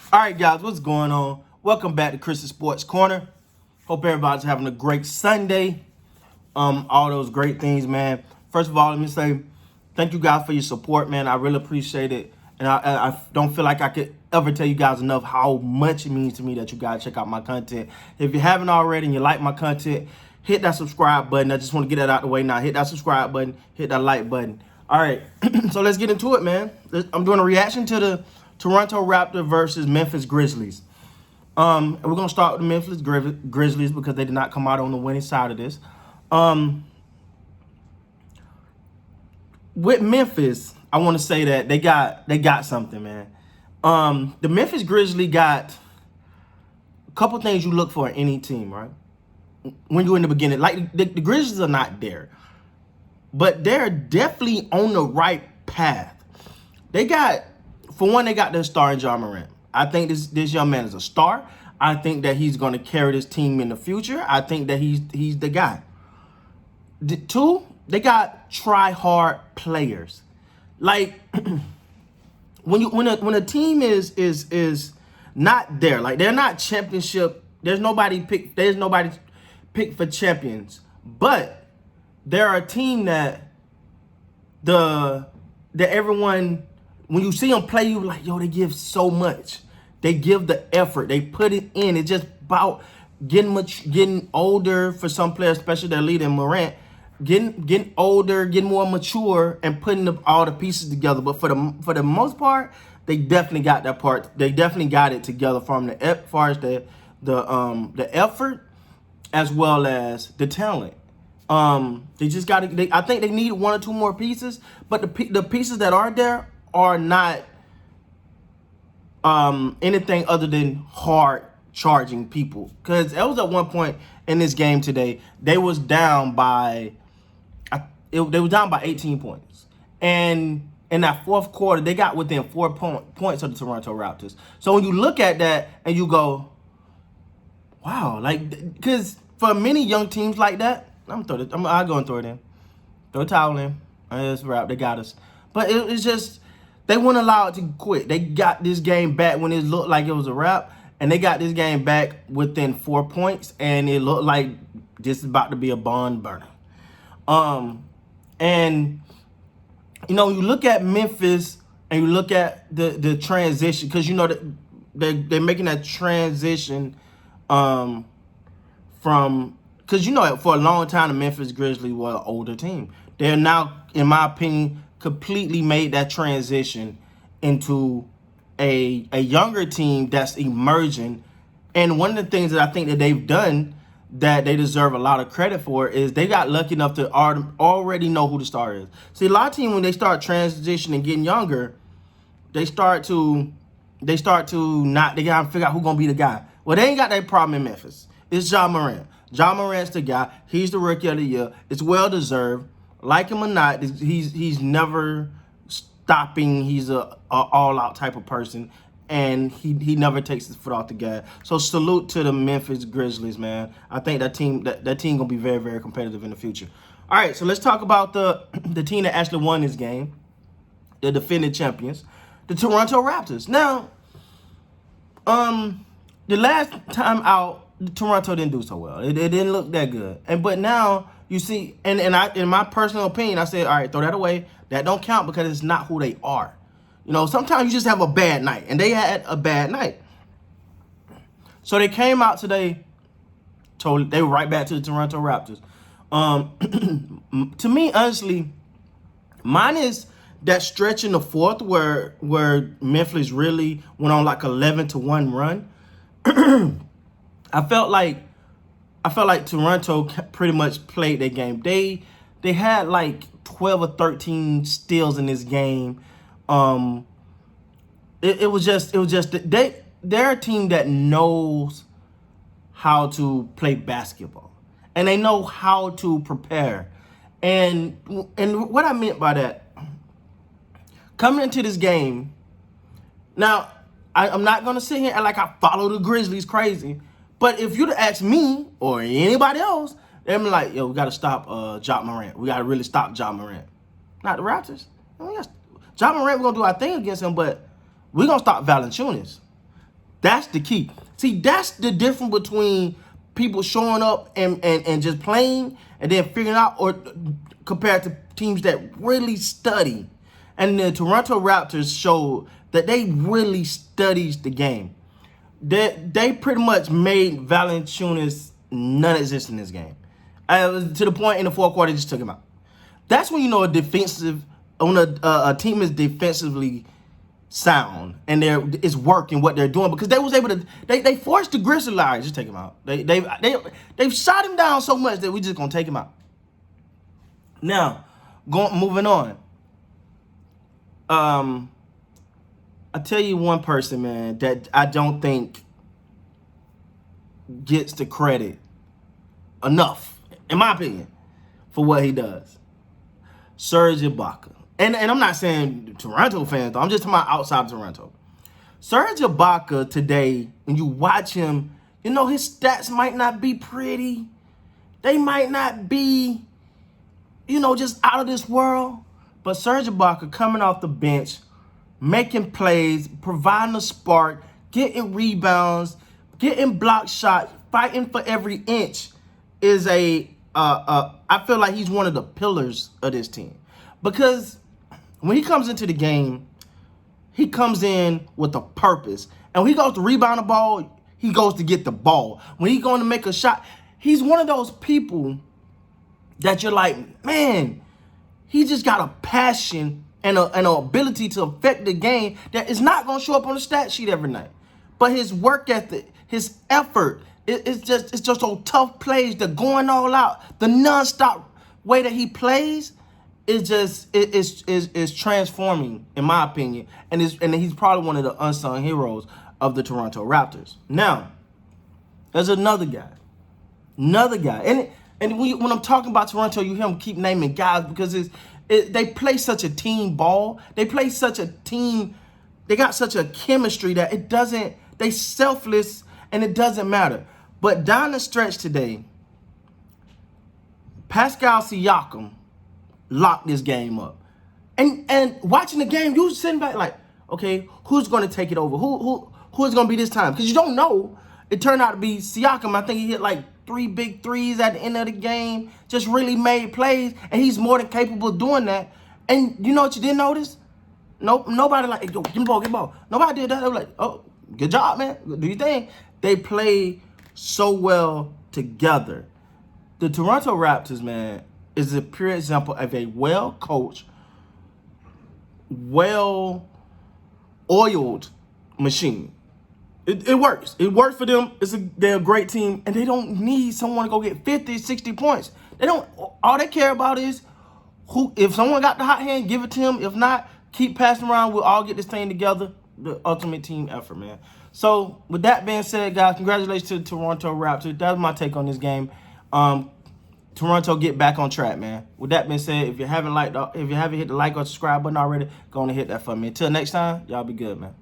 All right, guys, what's going on? Welcome back to Chris's Sports Corner. Hope everybody's having a great Sunday. All those great things, man. First of all, let me say thank you guys for your support, man. I really appreciate it, and I don't feel like I could ever tell you guys enough how much it means to me that you guys check out my content. If you haven't already and you like my content, hit that subscribe button. I just want to get that out of the way now. Hit that subscribe button. Hit that like button. All right, so let's get into it, man. I'm doing a reaction to the Toronto Raptors versus Memphis Grizzlies. And we're gonna start with the Memphis Grizzlies because they did not come out on the winning side of this. With Memphis, I want to say that they got something, man. The Memphis Grizzlies got a couple things you look for in any team, right? When you're in the beginning, like the Grizzlies are not there, but they're definitely on the right path. They got. For one, they got their star in Ja Morant. I think this young man is a star. I think that he's going to carry this team in the future. I think that he's the guy. Two, they got try-hard players. Like when a team is not there, like they're not championship. There's nobody picked for champions, but they're a team that everyone. When you see them play, you like, yo, they give so much. They give the effort. They put it in. It's just about getting older for some players, especially their leader, Morant, getting older, getting more mature, and putting all the pieces together. But for the most part, they definitely got that part. They definitely got it together from as far as the effort as well as the talent. They just got to. I think they need one or two more pieces, but the pieces that are there are not anything other than hard charging people. Because it was at one point in this game today, they was down by 18 points, and in that fourth quarter, they got within 4 points of the Toronto Raptors. So when you look at that and you go, wow, like because for many young teams like that, I'll go and throw it in, throw a towel in. It's a wrap. They got us, but it's just. They wouldn't allow it to quit. They got this game back when it looked like it was a wrap, and they got this game back within 4 points, and it looked like this is about to be a barn burner. And you know, you look at Memphis and you look at the transition, because you know that they're making that transition from, because you know for a long time the Memphis Grizzlies were an older team. They're now, in my opinion, completely made that transition into a younger team that's emerging. And one of the things that I think that they've done that they deserve a lot of credit for is they got lucky enough to already know who the star is. See, a lot of teams, when they start transitioning and getting younger, they start to not, they gotta figure out who's gonna be the guy. Well, they ain't got that problem in Memphis. It's Ja Morant. Ja Morant's the guy. He's the rookie of the year. It's well deserved. Like him or not, he's never stopping. He's a all-out type of person, and he never takes his foot off the gas. So salute to the Memphis Grizzlies, man. I think that team gonna be very, very competitive in the future. All right, so let's talk about the team that actually won this game, the defending champions, the Toronto Raptors. Now, the last time out, Toronto didn't do so well. It didn't look that good, but now. You see, and I, in my personal opinion, I said, all right, throw that away. That don't count because it's not who they are. You know, sometimes you just have a bad night, and they had a bad night. So they came out today, they were right back to the Toronto Raptors. To me, honestly, mine is that stretch in the fourth where Memphis really went on like 11-1 run. I felt like Toronto pretty much played their game. They had like 12 or 13 steals in this game. It was just they're a team that knows how to play basketball, and they know how to prepare. And what I meant by that, coming into this game, now I'm not gonna sit here and like I follow the Grizzlies crazy. But if you'd ask me or anybody else, they'd be like, yo, we got to stop Ja Morant. We got to really stop Ja Morant. Not the Raptors. Ja Morant, we're going to do our thing against him, but we're going to stop Valanciunas. That's the key. See, that's the difference between people showing up and just playing and then figuring out, or compared to teams that really study. And the Toronto Raptors showed that they really studies the game. They pretty much made Valanciunas non-existent in this game. To the point in the fourth quarter, they just took him out. That's when you know when a team is defensively sound and it's working what they're doing, because they was able to they forced the Grizzlies just take him out. They've shot him down so much that we just gonna take him out. Now, moving on. I tell you one person, man, that I don't think gets the credit enough, in my opinion, for what he does. Serge Ibaka. And I'm not saying Toronto fans, though. I'm just talking about outside of Toronto. Serge Ibaka today, when you watch him, you know, his stats might not be pretty. They might not be, you know, just out of this world. But Serge Ibaka coming off the bench, making plays, providing a spark, getting rebounds, getting block shots, fighting for every inch is I feel like he's one of the pillars of this team. Because when he comes into the game, he comes in with a purpose. And when he goes to rebound the ball, he goes to get the ball. When he's going to make a shot, he's one of those people that you're like, man, he just got a passion and an ability to affect the game that is not going to show up on the stat sheet every night. But his work ethic, his effort, it's just those tough plays, the going all out, the nonstop way that he plays is transforming, in my opinion, and he's probably one of the unsung heroes of the Toronto Raptors. Now, there's another guy, and when I'm talking about Toronto, you hear him keep naming guys because they play such a team ball, they play such a team, they got such a chemistry that they selfless and it doesn't matter. But down the stretch today, Pascal Siakam locked this game up. And watching the game, you sitting back like, okay, who's going to take it over? Who's going to be this time? Because you don't know. It turned out to be Siakam. I think he hit like 3 big threes at the end of the game. Just really made plays, and he's more than capable of doing that. And you know what you didn't notice? Nobody like, yo, give me the ball. Nobody did that. They were like, oh, good job, man. Do you think? They play so well together. The Toronto Raptors, man, is a pure example of a well-coached, well-oiled machine. It works. It works for them. They're a great team, and they don't need someone to go get 50, 60 points. All they care about is if someone got the hot hand, give it to him. If not, keep passing around. We'll all get this thing together. The ultimate team effort, man. So, with that being said, guys, congratulations to the Toronto Raptors. That's my take on this game. Toronto, get back on track, man. With that being said, if you haven't hit the like or subscribe button already, go on and hit that for me. Until next time, y'all be good, man.